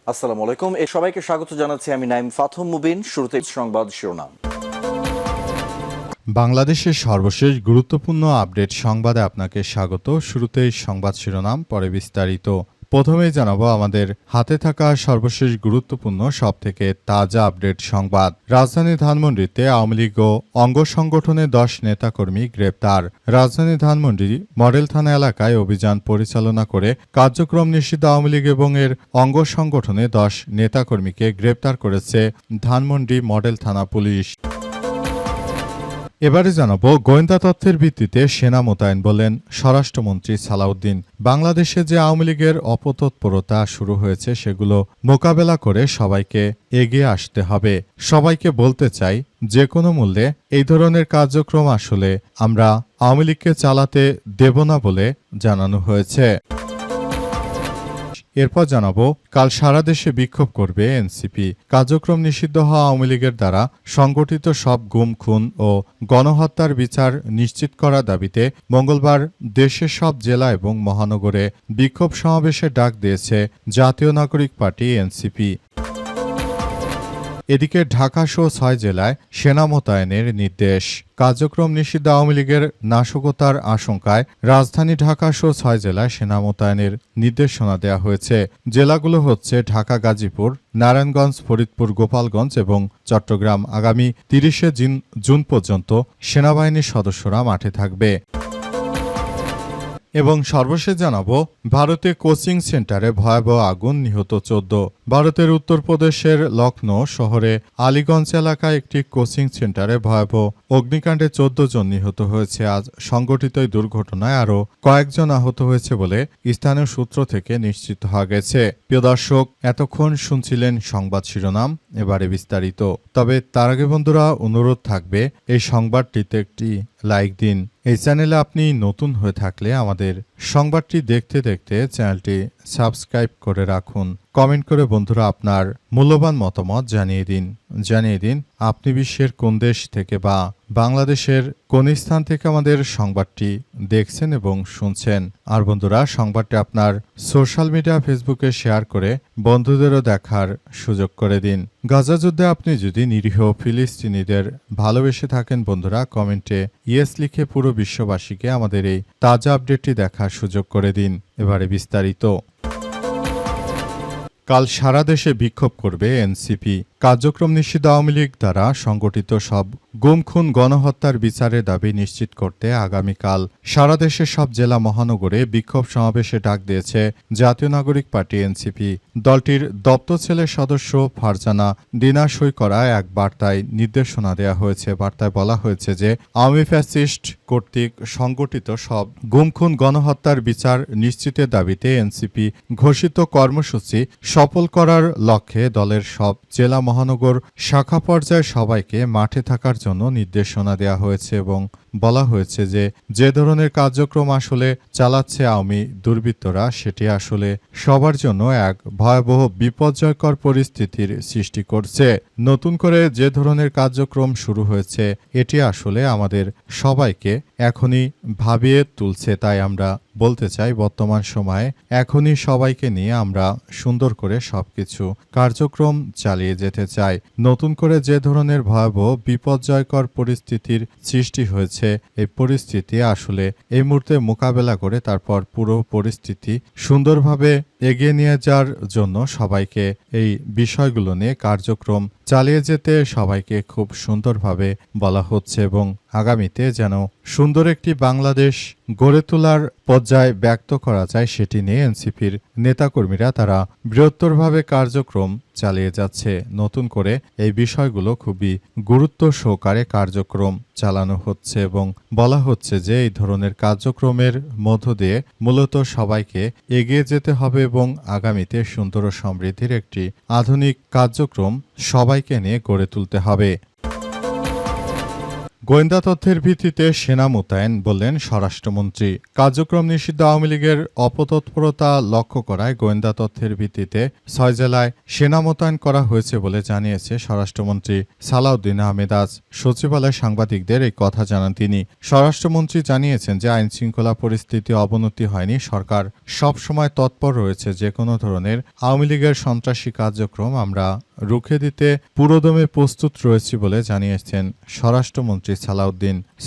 আসসালামু আলাইকুম। সবাইকে স্বাগত জানাচ্ছি আমি নাইম ফাথম মুবিন। শুরুতে সংবাদ শিরোনাম। বাংলাদেশের সর্বশেষ গুরুত্বপূর্ণ আপডেট সংবাদে আপনাকে স্বাগত। শুরুতেই সংবাদ শিরোনাম, পরে বিস্তারিত। প্রথমেই জানাবো আমাদের হাতে থাকা সর্বশেষ গুরুত্বপূর্ণ সবথেকে তাজা আপডেট সংবাদ। রাজধানী ধানমন্ডিতে আওয়ামী লীগ ও অঙ্গ সংগঠনের 10 নেতাকর্মী গ্রেপ্তার। রাজধানী ধানমন্ডি মডেল থানা এলাকায় অভিযান পরিচালনা করে কার্যক্রম নিষিদ্ধ আওয়ামী লীগ এবং এর অঙ্গ সংগঠনের 10 নেতাকর্মীকে গ্রেপ্তার করেছে ধানমন্ডি মডেল থানা পুলিশ। এবারে জানাবো গোয়েন্দা তথ্যের ভিত্তিতে সেনা মোতায়েন বলেন স্বরাষ্ট্রমন্ত্রী সালাউদ্দিন। বাংলাদেশে যে আওয়ামী লীগের অপতৎপরতা শুরু হয়েছে সেগুলো মোকাবেলা করে সবাইকে এগিয়ে আসতে হবে। সবাইকে বলতে চাই, যে কোনো মূল্যে এই ধরনের কার্যক্রম আসলে আমরা আওয়ামী লীগকে চালাতে দেব না বলে জানানো হয়েছে। এরপর জানাবো কাল সারা দেশে বিক্ষোভ করবে এনসিপি। কার্যক্রম নিষিদ্ধ হওয়া আওয়ামী লীগের দ্বারা সংগঠিত সব গুম, খুন ও গণহত্যার বিচার নিশ্চিত করার দাবিতে মঙ্গলবার দেশের সব জেলা এবং মহানগরে বিক্ষোভ সমাবেশের ডাক দিয়েছে জাতীয় নাগরিক পার্টি এনসিপি। এদিকে ঢাকাসহ 6 জেলায় সেনা মোতায়েনের নির্দেশ। কার্যক্রম নিষিদ্ধ আওয়ামী লীগের নাশকতার আশঙ্কায় রাজধানী ঢাকাসহ 6 জেলায় সেনা মোতায়েনের নির্দেশনা দেওয়া হয়েছে। জেলাগুলো হচ্ছে ঢাকা, গাজীপুর, নারায়ণগঞ্জ, ফরিদপুর, গোপালগঞ্জ এবং চট্টগ্রাম। আগামী 30শে জুন পর্যন্ত সেনাবাহিনীর সদস্যরা মাঠে থাকবে। এবং সর্বশেষ জানাবো ভারতে কোচিং সেন্টারে ভয়াবহ আগুন, নিহত 14। ভারতের উত্তরপ্রদেশের লখনৌ শহরে আলীগঞ্জ এলাকায় একটি কোচিং সেন্টারে ভয়াবহ অগ্নিকাণ্ডে 14 জন নিহত হয়েছে। আজ সংঘটিত এই দুর্ঘটনায় আরও কয়েকজন আহত হয়েছে বলে স্থানীয় সূত্র থেকে নিশ্চিত হওয়া গেছে। প্রিয় দর্শক, এতক্ষণ শুনছিলেন সংবাদ শিরোনাম, এবারে বিস্তারিত। তবে তার আগে বন্ধুরা অনুরোধ থাকবে এই সংবাদটিতে একটি লাইক দিন। এই চ্যানেলে আপনি নতুন হয়ে থাকলে আমাদের সংবাদটি দেখতে দেখতে চ্যানেলটি সাবস্ক্রাইব করে রাখুন। কমেন্ট করে বন্ধুরা আপনার মূল্যবান মতামত জানিয়ে দিন আপনি বিশ্বের কোন দেশ থেকে বা বাংলাদেশের কোন স্থান থেকে আমাদের সংবাদটি দেখছেন এবং শুনছেন। আর বন্ধুরা, সংবাদটি আপনার সোশ্যাল মিডিয়া ফেসবুকে শেয়ার করে বন্ধুদেরও দেখার সুযোগ করে দিন। গাজা যুদ্ধে আপনি যদি নিরীহ ফিলিস্তিনিদের ভালোবেসে থাকেন বন্ধুরা, কমেন্টে ইয়েস লিখে পুরো বিশ্ববাসীকে আমাদের এই তাজা আপডেটটি দেখার সুযোগ করে দিন। এবারে বিস্তারিত। কাল সারা দেশে বিক্ষোভ করবে এনসিপি। কার্যক্রম নিষিদ্ধ আওয়ামী লীগ দ্বারা সংগঠিত সব গুম, খুন, গণহত্যার বিচারের দাবি নিশ্চিত করতে আগামীকাল সারা দেশের সব জেলা মহানগরে বিক্ষোভ সমাবেশে ডাক দিয়েছে জাতীয় নাগরিক পার্টি এনসিপি। দলটির দপ্তর সেলের সদস্য ফারজানা ডিনা সই করা এক বার্তায় নির্দেশনা দেওয়া হয়েছে। বার্তায় বলা হয়েছে যে আওয়ামী ফ্যাসিস্ট কর্তৃক সংগঠিত সব গুম, খুন, গণহত্যার বিচার নিশ্চিতের দাবিতে এনসিপি ঘোষিত কর্মসূচি সফল করার লক্ষ্যে দলের সব জেলা মহানগর শাখা পর্যায়ে সবাইকে মাঠে থাকার জন্য নির্দেশনা দেওয়া হয়েছে এবং বলা হয়েছে যে ধরনের কার্যক্রম আসলে চালাচ্ছে আওয়ামী দুর্বৃত্তরা, সেটি আসলে সবার জন্য এক ভয়াবহ বিপর্যয়কর পরিস্থিতির সৃষ্টি করছে। নতুন করে যে ধরনের কার্যক্রম শুরু হয়েছে এটি আসলে আমাদের সবাইকে এখনই ভাবিয়ে তুলছে। তাই আমরা বলতে চাই, বর্তমান সময়ে এখনই সবাইকে নিয়ে আমরা সুন্দর করে সবকিছু কার্যক্রম চালিয়ে যেতে চাই। নতুন করে যে ধরনের ভয়াবহ বিপর্যয়কর পরিস্থিতির সৃষ্টি হয়েছে, এই পরিস্থিতি আসলে এই মুহূর্তে মোকাবেলা করে তারপর পুরো পরিস্থিতি সুন্দরভাবে এগিয়ে নিয়ে যাওয়ার জন্য সবাইকে এই বিষয়গুলো নিয়ে কার্যক্রম চালিয়ে যেতে সবাইকে খুব সুন্দরভাবে বলা হচ্ছে এবং আগামীতে যেন সুন্দর একটি বাংলাদেশ গড়ে তোলার পর্যায়ে ব্যক্ত করা যায় সেটি নিয়ে এনসিপির নেতাকর্মীরা তারা বৃহত্তরভাবে কার্যক্রম চালিয়ে যাচ্ছে। নতুন করে এই বিষয়গুলো খুবই গুরুত্ব সহকারে কার্যক্রম চালানো হচ্ছে এবং বলা হচ্ছে যে এই ধরনের কার্যক্রমের মধ্য দিয়ে মূলত সবাইকে এগিয়ে যেতে হবে এবং আগামীতে সুন্দর ও সমৃদ্ধির একটি আধুনিক কার্যক্রম সবাইকে নিয়ে গড়ে তুলতে হবে। গোয়েন্দা তথ্যের ভিত্তিতে সেনা মোতায়েন, বললেন স্বরাষ্ট্রমন্ত্রী। কার্যক্রম নিষিদ্ধ আওয়ামী লীগের অপতৎপরতা লক্ষ্য করায় গোয়েন্দা তথ্যের ভিত্তিতে 6 জেলায় সেনা মোতায়েন করা হয়েছে বলে জানিয়েছে স্বরাষ্ট্রমন্ত্রী সালাউদ্দিন আহমেদ। আজ সচিবালয়ে সাংবাদিকদের এই কথা জানান তিনি। স্বরাষ্ট্রমন্ত্রী জানিয়েছেন যে আইনশৃঙ্খলা পরিস্থিতি অবনতি হয়নি, সরকার সবসময় তৎপর রয়েছে। যে কোনো ধরনের আওয়ামী লীগের সন্ত্রাসী কার্যক্রম আমরা রুখে দিতে পুরোদমে প্রস্তুত রয়েছি বলে জানিয়েছেন স্বরাষ্ট্রমন্ত্রী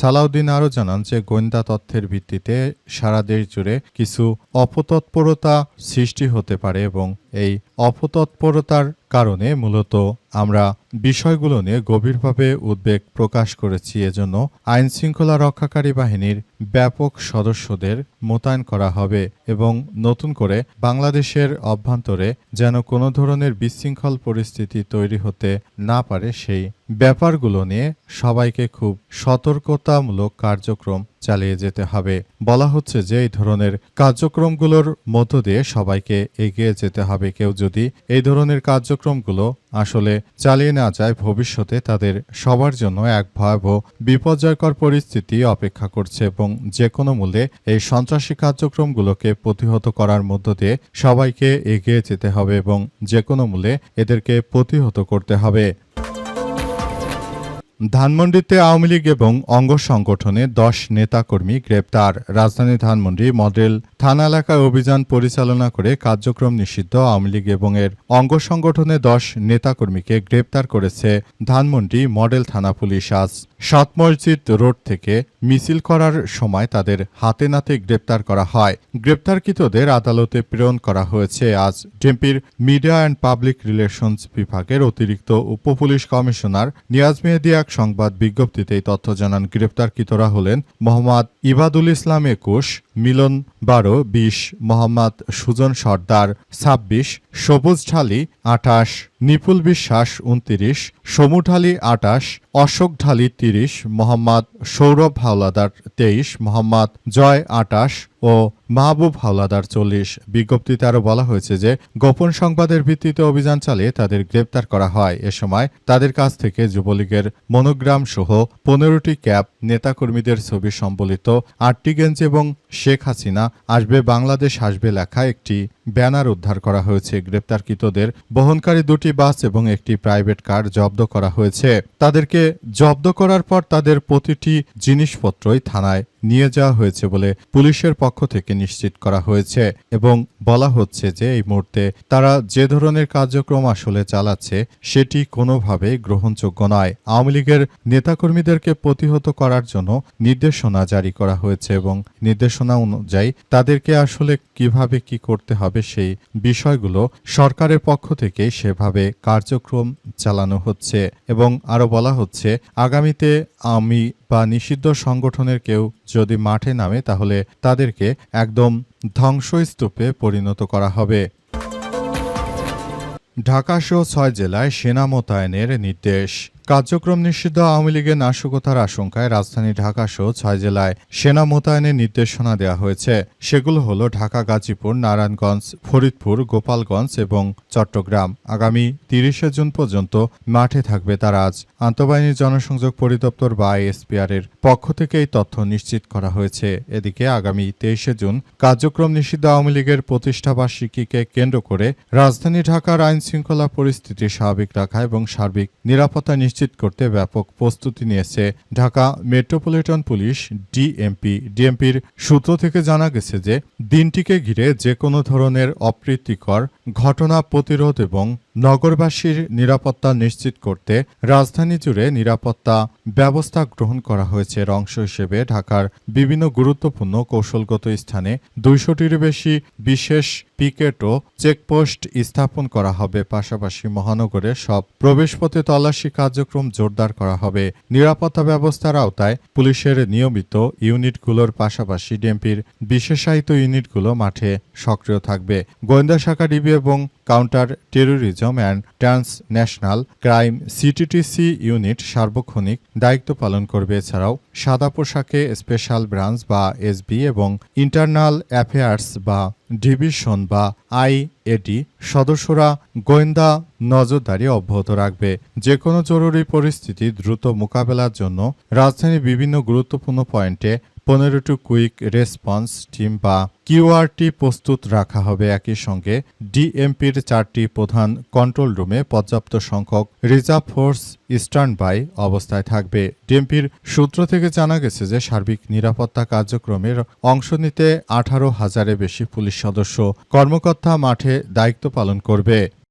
সালাউদ্দিন আরও জানান যে গোয়েন্দা তথ্যের ভিত্তিতে সারা দেশ জুড়ে কিছু অপতৎপরতা সৃষ্টি হতে পারে এবং এই অপতৎপরতার কারণে মূলত আমরা বিষয়গুলো নিয়ে গভীরভাবে উদ্বেগ প্রকাশ করেছি। এজন্য আইন শৃঙ্খলা রক্ষাকারী বাহিনীর ব্যাপক সদস্যদের মোতায়েন করা হবে এবং নতুন করে বাংলাদেশের অভ্যন্তরে যেন কোনো ধরনের বিশৃঙ্খল পরিস্থিতি তৈরি হতে না পারে সেই ব্যাপারগুলো নিয়ে সবাইকে খুব সতর্কতামূলক কার্যক্রম চালিয়ে যেতে হবে। বলা হচ্ছে যে এই ধরনের কার্যক্রমগুলোর মধ্য দিয়ে সবাইকে এগিয়ে যেতে হবে। কেউ যদি এই ধরনের কার্যক্রমগুলো আসলে চালিয়ে না যায়, ভবিষ্যতে তাদের সবার জন্য এক ভয়াবহ বিপর্যয়কর পরিস্থিতি অপেক্ষা করছে এবং যে কোনো মূল্যে এই সন্ত্রাসী কার্যক্রমগুলোকে প্রতিহত করার মধ্য দিয়ে সবাইকে এগিয়ে যেতে হবে এবং যে কোনো মূল্যে এদেরকে প্রতিহত করতে হবে। ধানমন্ডিতে আওয়ামী লীগ এবং অঙ্গ সংগঠনে 10 নেতাকর্মী গ্রেপ্তার। রাজধানী ধানমন্ডি মডেল থানা এলাকায় অভিযান পরিচালনা করে কার্যক্রম নিষিদ্ধ আওয়ামী লীগ এবং এর অঙ্গ সংগঠনে 10 নেতাকর্মীকে গ্রেপ্তার করেছে ধানমন্ডি মডেল থানা পুলিশ। আজ 7 মসজিদ রোড থেকে মিছিল করার সময় তাদের হাতে নাতে গ্রেপ্তার করা হয়। গ্রেপ্তারকৃতদের আদালতে প্রেরণ করা হয়েছে। আজ ডিএমপির মিডিয়া অ্যান্ড পাবলিক রিলেশনস বিভাগের অতিরিক্ত উপপুলিশ কমিশনার নিয়াজ মেহেদী এক সংবাদ বিজ্ঞপ্তিতে এই তথ্য জানান। গ্রেপ্তারকৃতরা হলেন মোহাম্মদ ইবাদুল ইসলাম 21, মিলন 12, 20, মোহাম্মদ সুজন সর্দার 26, সবুজ ঢালি 28, নিপুল বিশ্বাস 29, সমু ঢালি 28, অশোক ঢালি 30, মোহাম্মদ সৌরভ হাওলাদার 23, মোহাম্মদ জয় 28 ও মাহবুব হাওলাদার 40। বিজ্ঞপ্তিতে আরও বলা হয়েছে যে গোপন সংবাদের ভিত্তিতে অভিযান চালিয়ে তাদের গ্রেপ্তার করা হয়। এ সময় তাদের কাছ থেকে যুবলীগের মনোগ্রাম সহ 15টি ক্যাপ, নেতাকর্মীদের ছবি সম্বলিত 8টি গেঞ্জি এবং শেখ হাসিনা আসবে বাংলাদেশ আসবে লেখা একটি ব্যানার উদ্ধার করা হয়েছে। গ্রেপ্তারকৃতদের বহনকারী 2টি বাস এবং একটি প্রাইভেট কার জব্দ করা হয়েছে। তাদেরকে জব্দ করার পর তাদের প্রতিটি জিনিসপত্রই থানায় নিয়ে যাওয়া হয়েছে বলে পুলিশের পক্ষ থেকে নিশ্চিত করা হয়েছে এবং বলা হচ্ছে যে এই মুহূর্তে তারা যে ধরনের কার্যক্রম আসলে চালাচ্ছে সেটি কোনোভাবেই গ্রহণযোগ্য নয়। আওয়ামী লীগের নেতাকর্মীদেরকে প্রতিহত করার জন্য নির্দেশনা জারি করা হয়েছে এবং নির্দেশনা অনুযায়ী তাদেরকে আসলে কিভাবে কি করতে হবে সেই বিষয়গুলো সরকারের পক্ষ থেকে সেভাবে কার্যক্রম চালানো হচ্ছে এবং আরও বলা হচ্ছে আগামীতে আমি বা নিষিদ্ধ সংগঠনের কেউ যদি মাঠে নামে তাহলে তাদেরকে একদম ধ্বংসস্তূপে পরিণত করা হবে। ঢাকাসহ 6 জেলায় সেনা মোতায়েনের নির্দেশ। কার্যক্রম নিষিদ্ধ আওয়ামী লীগের নাশকতার আশঙ্কায় রাজধানী ঢাকাসহ 6 জেলায় সেনা মোতায়েনের নির্দেশনা দেওয়া হয়েছে। সেগুলো হলো ঢাকা, গাজীপুর, নারায়ণগঞ্জ, ফরিদপুর, গোপালগঞ্জ এবং চট্টগ্রাম। আগামী 30 জুন পর্যন্ত মাঠে থাকবে তারা। আজ আন্তঃবাহিনী জনসংযোগ পরিদপ্তর বা এসপিআর এর পক্ষ থেকে এই তথ্য নিশ্চিত করা হয়েছে। এদিকে আগামী 23 জুন কার্যক্রম নিষিদ্ধ আওয়ামী লীগের প্রতিষ্ঠাবার্ষিকীকে কেন্দ্র করে রাজধানী ঢাকার আইন শৃঙ্খলা পরিস্থিতি স্বাভাবিক রাখা এবং সার্বিক নিরাপত্তা নিশ্চিত করতে ব্যাপক প্রস্তুতি নিয়েছে ঢাকা মেট্রোপলিটন পুলিশ ডিএমপির সূত্র থেকে জানা গেছে যে দিনটিকে ঘিরে যে কোনো ধরনের অপ্রীতিকর ঘটনা প্রতিরোধ এবং নগরবাসীর নিরাপত্তা নিশ্চিত করতে রাজধানী জুড়ে নিরাপত্তা ব্যবস্থা গ্রহণ করা হয়েছে। এর অংশ হিসেবে ঢাকার বিভিন্ন গুরুত্বপূর্ণ কৌশলগত স্থানে 200টির বেশি বিশেষ পিকেট ও চেকপোস্ট স্থাপন করা হবে। পাশাপাশি মহানগরের সব প্রবেশপথে তল্লাশি কার্যক্রম জোরদার করা হবে। নিরাপত্তা ব্যবস্থার আওতায় পুলিশের নিয়মিত ইউনিটগুলোর পাশাপাশি ডিএমপির বিশেষায়িত ইউনিটগুলো মাঠে সক্রিয় থাকবে। গোয়েন্দা শাখা ডিবি এবং counter terrorism and transnational crime CTTC unit সার্বক্ষণিক দায়িত্ব পালন করবে। এছাড়াও সাদা পোশাকে স্পেশাল ব্রাঞ্চ বা এসবি এবং ইন্টারনাল অ্যাফেয়ার্স বা ডিভিশন বা আইএডি সদস্যরা গোয়েন্দা নজরদারি অব্যাহত রাখবে। যে কোনো জরুরি পরিস্থিতি দ্রুত মোকাবেলার জন্য রাজধানীর বিভিন্ন গুরুত্বপূর্ণ পয়েন্টে 15টি কুইক রেসপন্স টিম বা কিউআরটি প্রস্তুত রাখা হবে। একই সঙ্গে ডিএমপির 4টি প্রধান কন্ট্রোল রুমে পর্যাপ্ত সংখ্যক রিজার্ভ ফোর্স স্ট্যান্ড বাই অবস্থায় থাকবে। ডিএমপির সূত্র থেকে জানা গেছে যে সার্বিক নিরাপত্তা কার্যক্রমের অংশ নিতে 18,000-এর বেশি পুলিশ সদস্য কর্মকর্তা মাঠে দায়িত্ব পালন করবে।